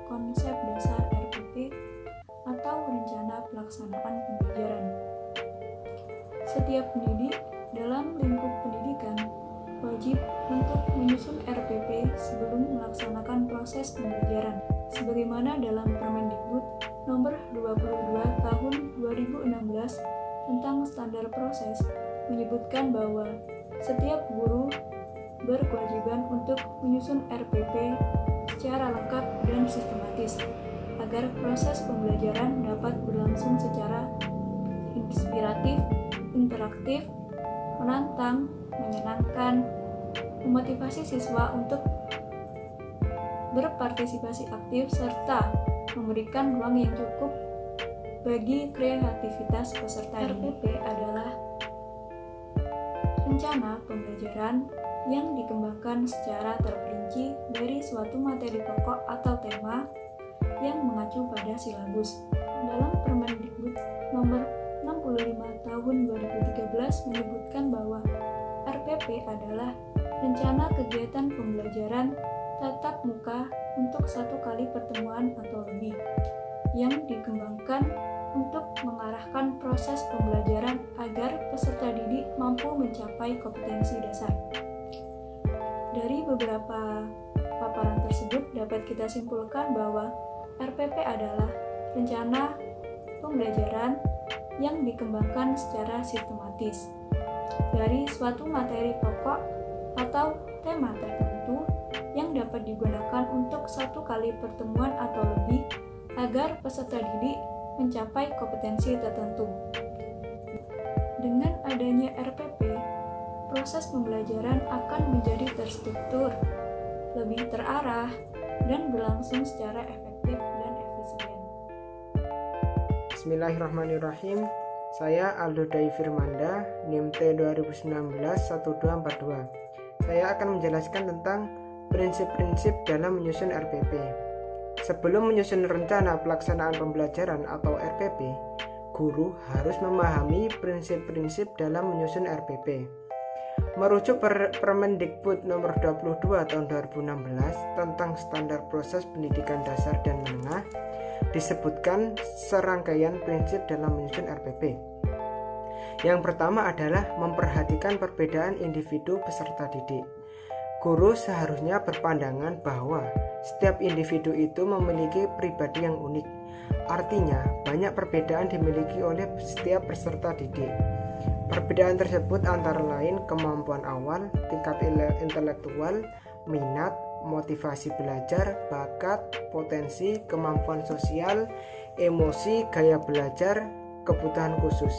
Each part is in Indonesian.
konsep dasar RPP atau Rencana Pelaksanaan Pembelajaran. Setiap pendidik dalam lingkup pendidikan wajib untuk menyusun RPP sebelum melaksanakan proses pembelajaran, sebagaimana dalam Permendikbud Nomor 22 Tahun 2016 tentang standar proses menyebutkan bahwa setiap guru berkewajiban untuk menyusun RPP secara lengkap dan sistematis agar proses pembelajaran dapat berlangsung secara inspiratif, interaktif, menantang, menyenangkan, memotivasi siswa untuk berpartisipasi aktif serta memberikan ruang yang cukup bagi kreativitas peserta. RPP adalah rencana pembelajaran yang dikembangkan secara terperinci dari suatu materi pokok atau tema yang mengacu pada silabus. Dalam Permendikbud Nomor 65 Tahun 2013 menyebutkan bahwa RPP adalah rencana kegiatan pembelajaran tatap muka untuk satu kali pertemuan atau lebih yang dikembangkan untuk mengarahkan proses pembelajaran agar peserta didik mampu mencapai kompetensi dasar. Dari beberapa paparan tersebut dapat kita simpulkan bahwa RPP adalah rencana pembelajaran yang dikembangkan secara sistematis dari suatu materi pokok atau tema tertentu yang dapat digunakan untuk satu kali pertemuan atau lebih agar peserta didik mencapai kompetensi tertentu. Dengan adanya RPP, proses pembelajaran akan menjadi terstruktur, lebih terarah, dan berlangsung secara efektif dan efisien. Bismillahirrahmanirrahim. Saya Aldo Dai Firmanda, NIM T 2019-1242. Saya akan menjelaskan tentang prinsip-prinsip dalam menyusun RPP. Sebelum menyusun rencana pelaksanaan pembelajaran atau RPP, guru harus memahami prinsip-prinsip dalam menyusun RPP. Merujuk Permendikbud Nomor 22 Tahun 2016 tentang Standar Proses Pendidikan Dasar dan Menengah, disebutkan serangkaian prinsip dalam menyusun RPP. Yang pertama adalah memperhatikan perbedaan individu peserta didik. Guru seharusnya berpandangan bahwa setiap individu itu memiliki pribadi yang unik. Artinya, banyak perbedaan dimiliki oleh setiap peserta didik. Perbedaan tersebut antara lain kemampuan awal, tingkat intelektual, minat, motivasi belajar, bakat, potensi, kemampuan sosial, emosi, gaya belajar, kebutuhan khusus.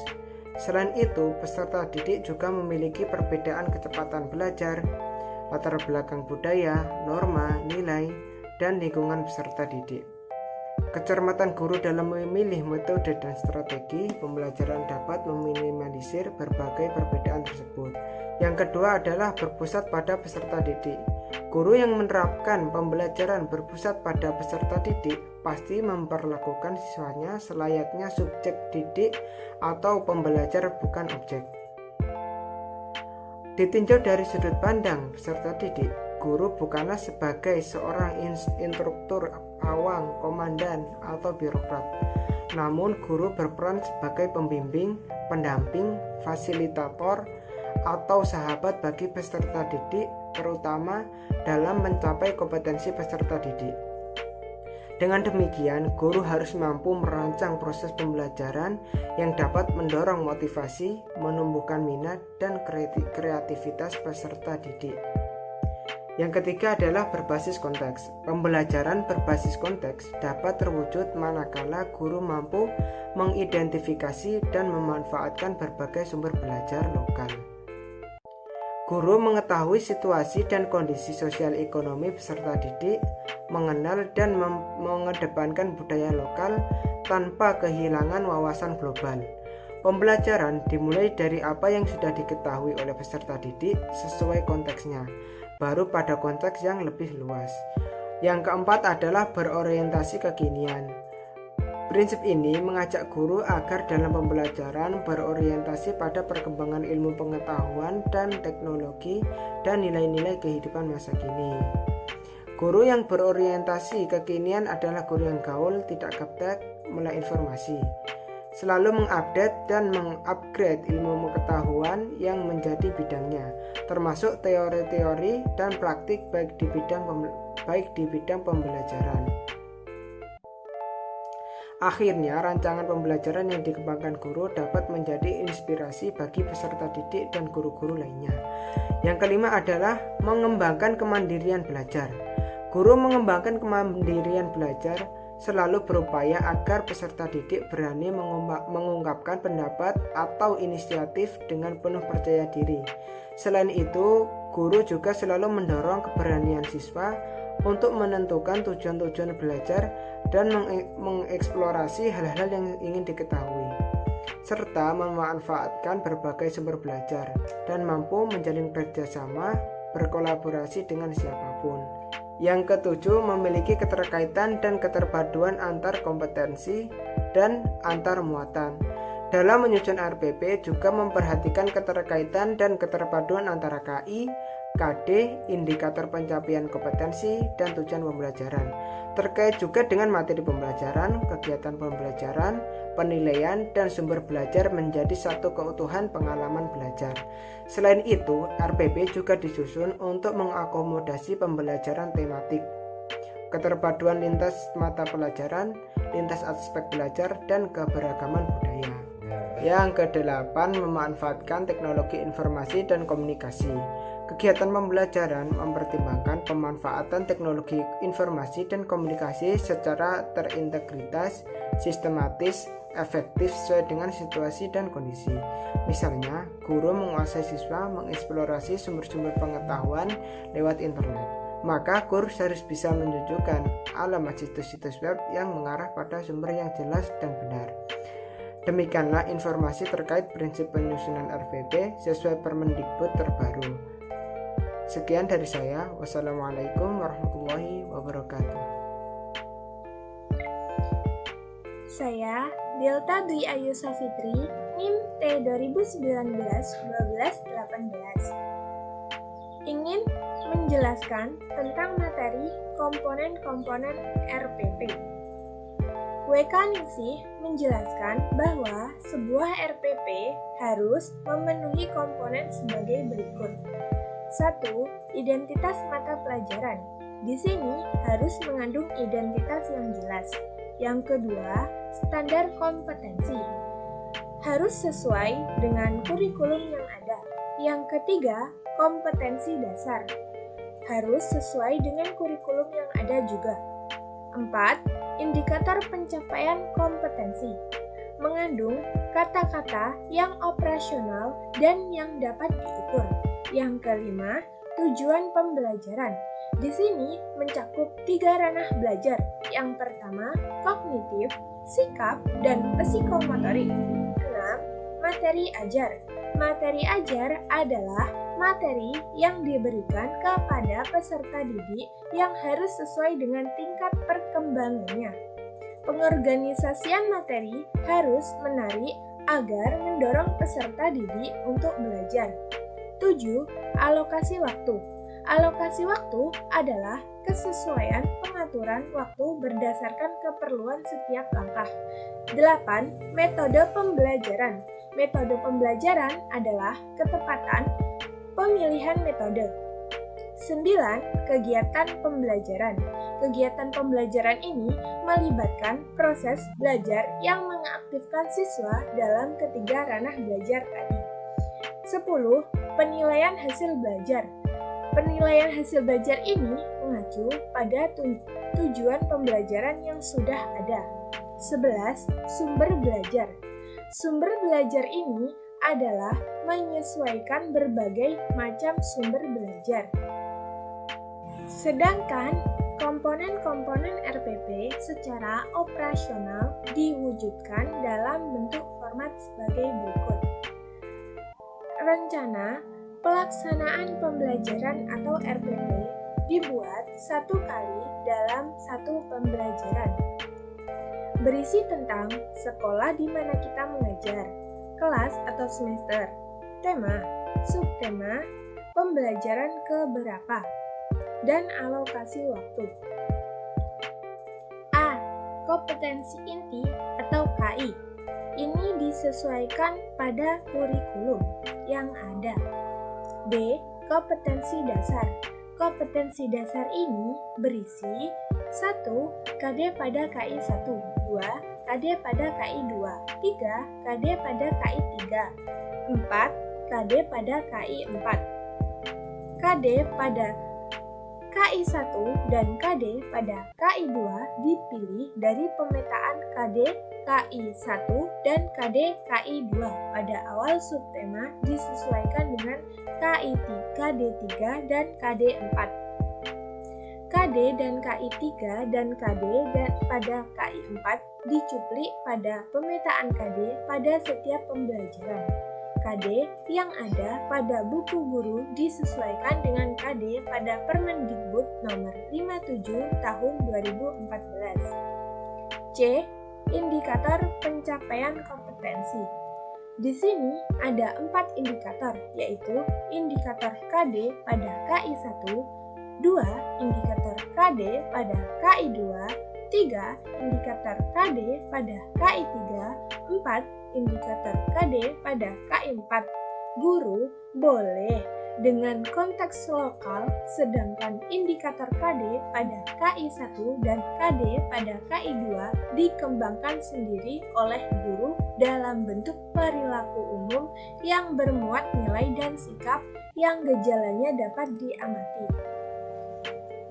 Selain itu, peserta didik juga memiliki perbedaan kecepatan belajar, latar belakang budaya, norma, nilai, dan lingkungan peserta didik. Kecermatan guru dalam memilih metode dan strategi pembelajaran dapat meminimalisir berbagai perbedaan tersebut. Yang kedua adalah berpusat pada peserta didik. Guru yang menerapkan pembelajaran berpusat pada peserta didik pasti memperlakukan siswanya selayaknya subjek didik atau pembelajar bukan objek. Ditinjau dari sudut pandang peserta didik, guru bukanlah sebagai seorang instruktur awam, komandan, atau birokrat. Namun guru berperan sebagai pembimbing, pendamping, fasilitator, atau sahabat bagi peserta didik, terutama dalam mencapai kompetensi peserta didik. Dengan demikian, guru harus mampu merancang proses pembelajaran yang dapat mendorong motivasi, menumbuhkan minat, dan kreativitas peserta didik. Yang ketiga adalah berbasis konteks. Pembelajaran berbasis konteks dapat terwujud manakala guru mampu mengidentifikasi dan memanfaatkan berbagai sumber belajar lokal. Guru mengetahui situasi dan kondisi sosial ekonomi peserta didik, mengenal dan mengedepankan budaya lokal tanpa kehilangan wawasan global. Pembelajaran dimulai dari apa yang sudah diketahui oleh peserta didik sesuai konteksnya, baru pada konteks yang lebih luas. Yang keempat adalah berorientasi kekinian. Prinsip ini mengajak guru agar dalam pembelajaran berorientasi pada perkembangan ilmu pengetahuan dan teknologi dan nilai-nilai kehidupan masa kini. Guru yang berorientasi kekinian adalah guru yang gaul, tidak gaptek, melek informasi. Selalu mengupdate dan mengupgrade ilmu pengetahuan yang menjadi bidangnya, termasuk teori-teori dan praktik baik di bidang pembelajaran. Akhirnya, rancangan pembelajaran yang dikembangkan guru dapat menjadi inspirasi bagi peserta didik dan guru-guru lainnya. Yang kelima adalah mengembangkan kemandirian belajar. Guru mengembangkan kemandirian belajar selalu berupaya agar peserta didik berani mengungkapkan pendapat atau inisiatif dengan penuh percaya diri. Selain itu, guru juga selalu mendorong keberanian siswa untuk menentukan tujuan-tujuan belajar dan mengeksplorasi hal-hal yang ingin diketahui, serta memanfaatkan berbagai sumber belajar dan mampu menjalin kerjasama berkolaborasi dengan siapapun. Yang ketujuh, memiliki keterkaitan dan keterpaduan antar kompetensi dan antar muatan. Dalam menyusun RPP juga memperhatikan keterkaitan dan keterpaduan antara KI, KD, indikator pencapaian kompetensi, dan tujuan pembelajaran. Terkait juga dengan materi pembelajaran, kegiatan pembelajaran, penilaian, dan sumber belajar menjadi satu keutuhan pengalaman belajar. Selain itu, RPP juga disusun untuk mengakomodasi pembelajaran tematik, keterpaduan lintas mata pelajaran, lintas aspek belajar, dan keberagaman budaya. Yang kedelapan, memanfaatkan teknologi informasi dan komunikasi. Kegiatan pembelajaran mempertimbangkan pemanfaatan teknologi informasi dan komunikasi secara terintegritas, sistematis, efektif sesuai dengan situasi dan kondisi. Misalnya, guru menguasai siswa mengeksplorasi sumber-sumber pengetahuan lewat internet. Maka guru harus bisa menunjukkan alamat situs-situs web yang mengarah pada sumber yang jelas dan benar. Demikianlah informasi terkait prinsip penyusunan RPP sesuai Permendikbud terbaru. Sekian dari saya. Wassalamualaikum warahmatullahi wabarakatuh. Saya Delta Dwi Ayu Safitri, NIM T 2019-12-18. Ingin menjelaskan tentang materi komponen-komponen RPP. WK Ningsih menjelaskan bahwa sebuah RPP harus memenuhi komponen sebagai berikut. 1. Identitas mata pelajaran. Di sini harus mengandung identitas yang jelas. Yang kedua, standar kompetensi. Harus sesuai dengan kurikulum yang ada. Yang ketiga, kompetensi dasar. Harus sesuai dengan kurikulum yang ada juga. 4. Indikator pencapaian kompetensi. Mengandung kata-kata yang operasional dan yang dapat diukur. Yang kelima, tujuan pembelajaran. Di sini mencakup 3 ranah belajar. Yang pertama, kognitif, sikap, dan psikomotorik. 6. Materi ajar. Materi ajar adalah materi yang diberikan kepada peserta didik yang harus sesuai dengan tingkat perkembangannya. Pengorganisasian materi harus menarik agar mendorong peserta didik untuk belajar. 7. Alokasi waktu. Alokasi waktu adalah kesesuaian pengaturan waktu berdasarkan keperluan setiap langkah. 8. Metode pembelajaran. Metode pembelajaran adalah ketepatan pemilihan metode. 9. Kegiatan pembelajaran. Kegiatan pembelajaran ini melibatkan proses belajar yang mengaktifkan siswa dalam ketiga ranah belajar tadi. 10. Penilaian hasil belajar. Penilaian hasil belajar ini mengacu pada tujuan pembelajaran yang sudah ada. 11. Sumber belajar. Sumber belajar ini adalah menyesuaikan berbagai macam sumber belajar. Sedangkan komponen-komponen RPP secara operasional diwujudkan dalam bentuk format sebagai berikut. Rencana pelaksanaan pembelajaran atau RPP dibuat 1 kali dalam 1 pembelajaran. Berisi tentang sekolah di mana kita mengajar, kelas atau semester, tema, subtema, pembelajaran keberapa. dan alokasi waktu. A. Kompetensi inti atau KI. Ini disesuaikan pada kurikulum yang ada. B. Kompetensi dasar. Kompetensi dasar ini berisi 1. KD pada KI 1, 2. KD pada KI 2, 3. KD pada KI 3, 4. KD pada KI 4. KD pada KI 1 dan KD pada KI 2 dipilih dari pemetaan KD KI 1 dan KD KI 2 pada awal subtema disesuaikan dengan KD 3 dan KD 4. KD dan KI 3 dan KD pada KI 4 dicuplik pada pemetaan KD pada setiap pembelajaran. KD yang ada pada buku guru disesuaikan dengan KD pada Permendikbud nomor 57 tahun 2014. C. Indikator pencapaian kompetensi. Di sini ada 4 indikator, yaitu indikator KD pada KI 1, 2. Indikator KD pada KI 2, 3. Indikator KD pada KI 3, 4. Indikator KD pada KI 4. Guru boleh dengan konteks lokal, sedangkan indikator KD pada KI 1 dan KD pada KI 2 dikembangkan sendiri oleh guru dalam bentuk perilaku umum yang bermuat nilai dan sikap yang gejalanya dapat diamati.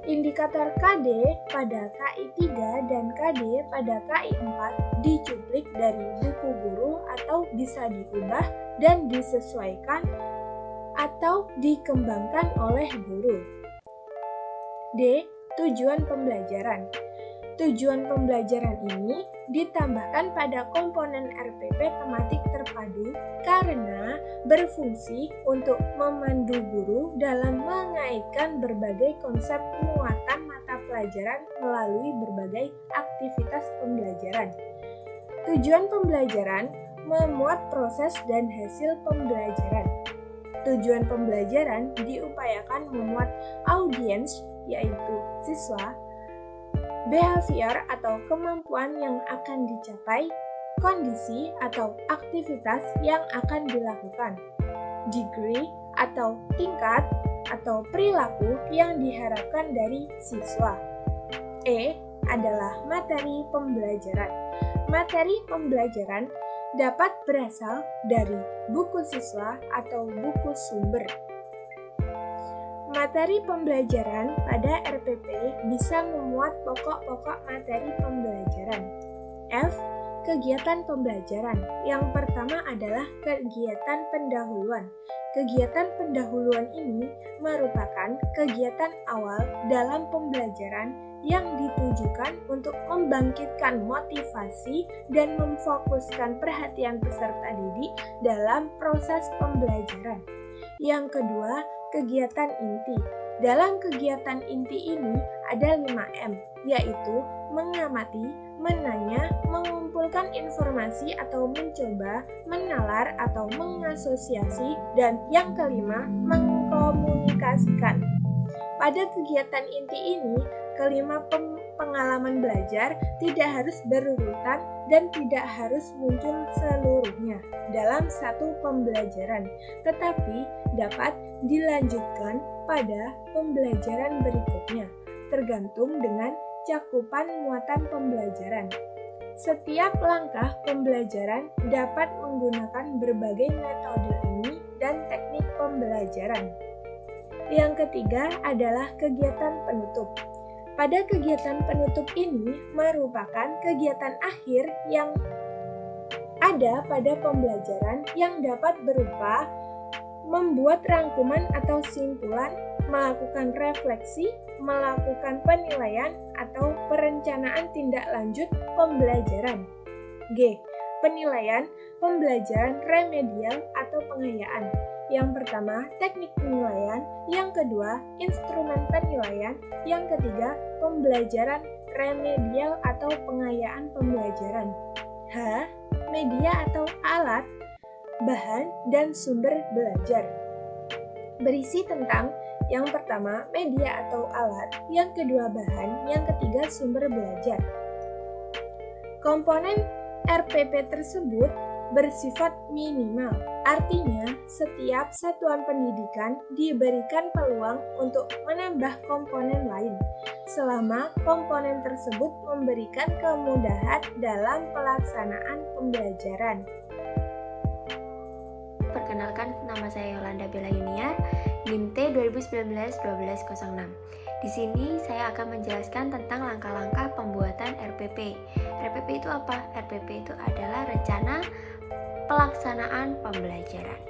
Indikator KD pada KI 3 dan KD pada KI 4 dicuplik dari buku guru atau bisa diubah dan disesuaikan atau dikembangkan oleh guru. D. Tujuan pembelajaran. Tujuan pembelajaran ini ditambahkan pada komponen RPP tematik terpadu karena berfungsi untuk memandu guru dalam mengaitkan berbagai konsep muatan mata pelajaran melalui berbagai aktivitas pembelajaran. Tujuan pembelajaran memuat proses dan hasil pembelajaran. Tujuan pembelajaran diupayakan memuat audiens, yaitu siswa, behavior atau kemampuan yang akan dicapai, kondisi atau aktivitas yang akan dilakukan, degree atau tingkat atau perilaku yang diharapkan dari siswa. E adalah materi pembelajaran. Materi pembelajaran dapat berasal dari buku siswa atau buku sumber. Materi pembelajaran pada RPP bisa memuat pokok-pokok materi pembelajaran. F. Kegiatan pembelajaran. Yang pertama adalah kegiatan pendahuluan. Kegiatan pendahuluan ini merupakan kegiatan awal dalam pembelajaran yang ditujukan untuk membangkitkan motivasi dan memfokuskan perhatian peserta didik dalam proses pembelajaran. Yang kedua, kegiatan inti. Dalam kegiatan inti ini ada 5M, yaitu mengamati, menanya, mengumpulkan informasi atau mencoba, menalar atau mengasosiasi, dan yang kelima, mengkomunikasikan. Pada kegiatan inti ini, kelima pengalaman belajar tidak harus berurutan dan tidak harus muncul seluruhnya dalam satu pembelajaran, tetapi dapat dilanjutkan pada pembelajaran berikutnya, tergantung dengan cakupan muatan pembelajaran. Setiap langkah pembelajaran dapat menggunakan berbagai metode ini dan teknik pembelajaran. Yang ketiga adalah kegiatan penutup. Pada kegiatan penutup ini merupakan kegiatan akhir yang ada pada pembelajaran yang dapat berupa membuat rangkuman atau simpulan, melakukan refleksi, melakukan penilaian atau perencanaan tindak lanjut pembelajaran. G. Penilaian pembelajaran remedial atau pengayaan. Yang pertama, teknik penilaian. Yang kedua, instrumen penilaian. Yang ketiga, pembelajaran remedial atau pengayaan pembelajaran. H. Media atau alat, bahan, dan sumber belajar. Berisi tentang Yang pertama, media atau alat. Yang kedua, bahan. Yang ketiga, sumber belajar. Komponen RPP tersebut bersifat minimal. Artinya, setiap satuan pendidikan diberikan peluang untuk menambah komponen lain, selama komponen tersebut memberikan kemudahan dalam pelaksanaan pembelajaran. Perkenalkan, nama saya Yolanda Bella Yuniar, NIM T 2019-1206. Di sini saya akan menjelaskan tentang langkah-langkah pembuatan RPP. RPP itu apa? RPP itu adalah rencana pelaksanaan pembelajaran.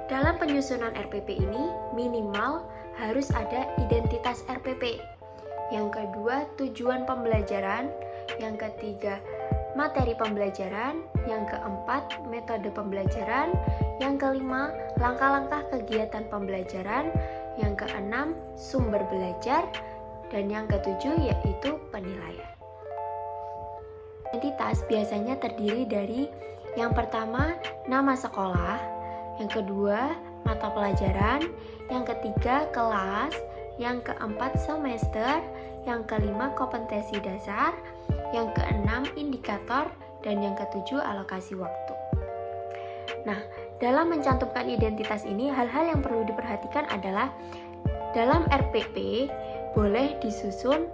Dalam penyusunan RPP ini, minimal harus ada identitas RPP. Yang kedua, tujuan pembelajaran. Yang ketiga, materi pembelajaran. Yang keempat, metode pembelajaran. Yang kelima, langkah-langkah kegiatan pembelajaran. Yang keenam, sumber belajar. Dan yang ketujuh yaitu penilaian. Identitas biasanya terdiri dari yang pertama, nama sekolah. Yang kedua, mata pelajaran. Yang ketiga, kelas. Yang keempat, semester. Yang kelima, kompetensi dasar. Yang keenam, indikator. Dan yang ketujuh, alokasi waktu. Nah, dalam mencantumkan identitas ini, hal-hal yang perlu diperhatikan adalah dalam RPP boleh disusun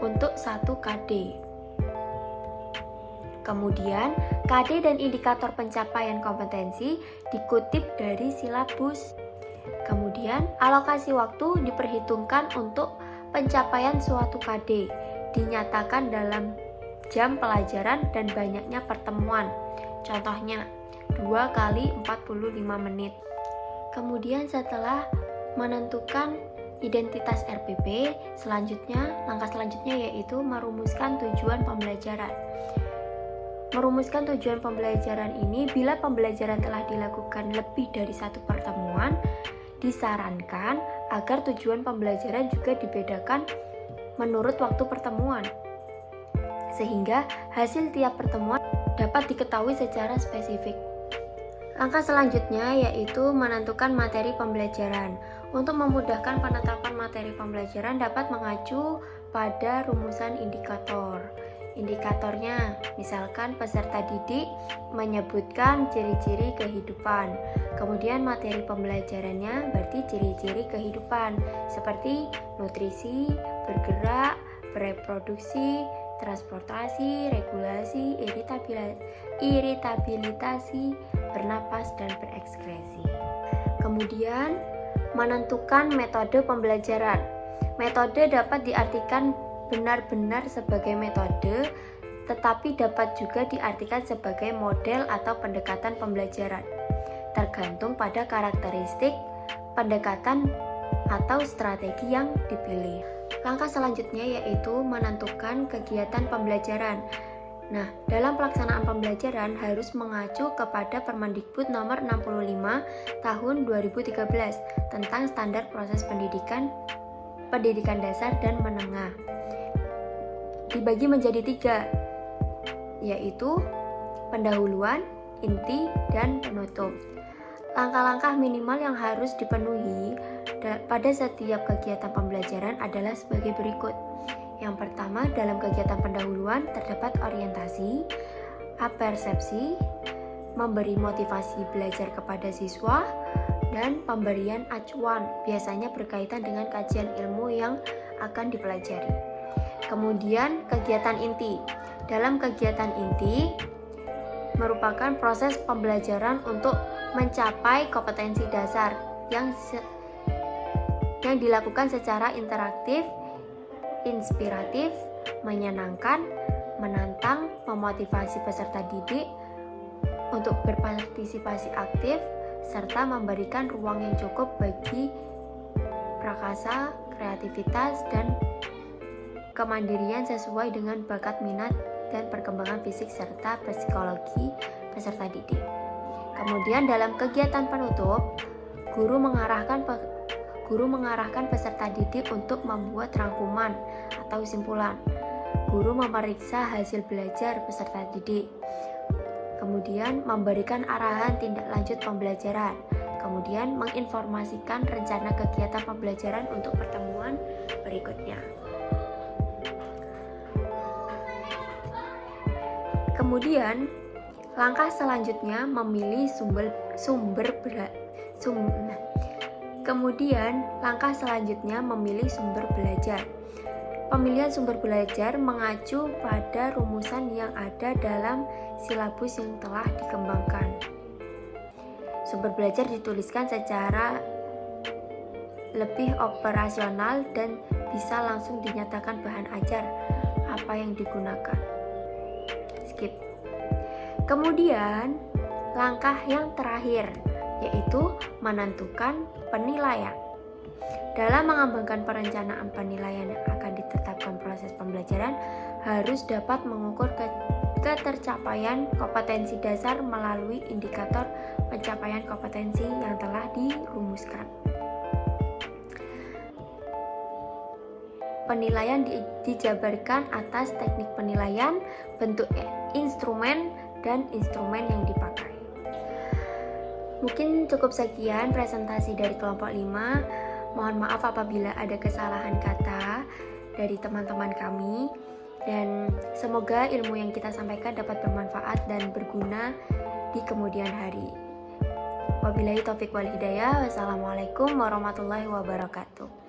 untuk 1 KD. Kemudian, KD dan indikator pencapaian kompetensi dikutip dari silabus. Kemudian, alokasi waktu diperhitungkan untuk pencapaian suatu KD, dinyatakan dalam jam pelajaran dan banyaknya pertemuan. Contohnya, 2 kali 45 menit. Kemudian setelah menentukan identitas RPP, langkah selanjutnya yaitu merumuskan tujuan pembelajaran. Merumuskan tujuan pembelajaran ini, bila pembelajaran telah dilakukan lebih dari 1 pertemuan, disarankan agar tujuan pembelajaran juga dibedakan menurut waktu pertemuan, sehingga hasil tiap pertemuan dapat diketahui secara spesifik. Langkah selanjutnya yaitu menentukan materi pembelajaran. Untuk memudahkan penetapan materi pembelajaran dapat mengacu pada rumusan indikator. Indikatornya, misalkan peserta didik menyebutkan ciri-ciri kehidupan. Kemudian materi pembelajarannya berarti ciri-ciri kehidupan seperti nutrisi, bergerak, bereproduksi, transportasi, regulasi, iritabilitasi, bernapas, dan berekskresi. Kemudian, menentukan metode pembelajaran. Metode dapat diartikan benar-benar sebagai metode, tetapi dapat juga diartikan sebagai model atau pendekatan pembelajaran, tergantung pada karakteristik pendekatan atau strategi yang dipilih. Langkah selanjutnya yaitu menentukan kegiatan pembelajaran. Nah, dalam pelaksanaan pembelajaran harus mengacu kepada Permendikbud nomor 65 tahun 2013 tentang standar proses pendidikan dasar dan menengah. Dibagi menjadi 3, yaitu pendahuluan, inti, dan penutup. Langkah-langkah minimal yang harus dipenuhi pada setiap kegiatan pembelajaran adalah sebagai berikut. Yang pertama, dalam kegiatan pendahuluan terdapat orientasi, apersepsi, memberi motivasi belajar kepada siswa, dan pemberian acuan, biasanya berkaitan dengan kajian ilmu yang akan dipelajari. Kemudian, kegiatan inti. Dalam kegiatan inti merupakan proses pembelajaran untuk mencapai kompetensi dasar yang dilakukan secara interaktif, inspiratif, menyenangkan, menantang, memotivasi peserta didik untuk berpartisipasi aktif, serta memberikan ruang yang cukup bagi prakasa, kreativitas, dan kemandirian sesuai dengan bakat minat dan perkembangan fisik serta psikologi peserta didik. Kemudian dalam kegiatan penutup, guru mengarahkan peserta didik untuk membuat rangkuman atau simpulan. Guru memeriksa hasil belajar peserta didik. Kemudian memberikan arahan tindak lanjut pembelajaran. Kemudian menginformasikan rencana kegiatan pembelajaran untuk pertemuan berikutnya. Kemudian langkah selanjutnya memilih sumber belajar. Pemilihan sumber belajar mengacu pada rumusan yang ada dalam silabus yang telah dikembangkan. Sumber belajar dituliskan secara lebih operasional dan bisa langsung dinyatakan bahan ajar apa yang digunakan. Skip. Kemudian, langkah yang terakhir yaitu menentukan penilaian. Dalam mengembangkan perencanaan penilaian yang akan ditetapkan proses pembelajaran harus dapat mengukur ketercapaian kompetensi dasar melalui indikator pencapaian kompetensi yang telah dirumuskan. Penilaian dijabarkan atas teknik penilaian, bentuk instrumen, dan instrumen yang dipakai. Mungkin cukup sekian presentasi dari kelompok 5. Mohon maaf apabila ada kesalahan kata dari teman-teman kami, dan semoga ilmu yang kita sampaikan dapat bermanfaat dan berguna di kemudian hari. Wabillahi taufiq wal hidayah. Wassalamualaikum warahmatullahi wabarakatuh.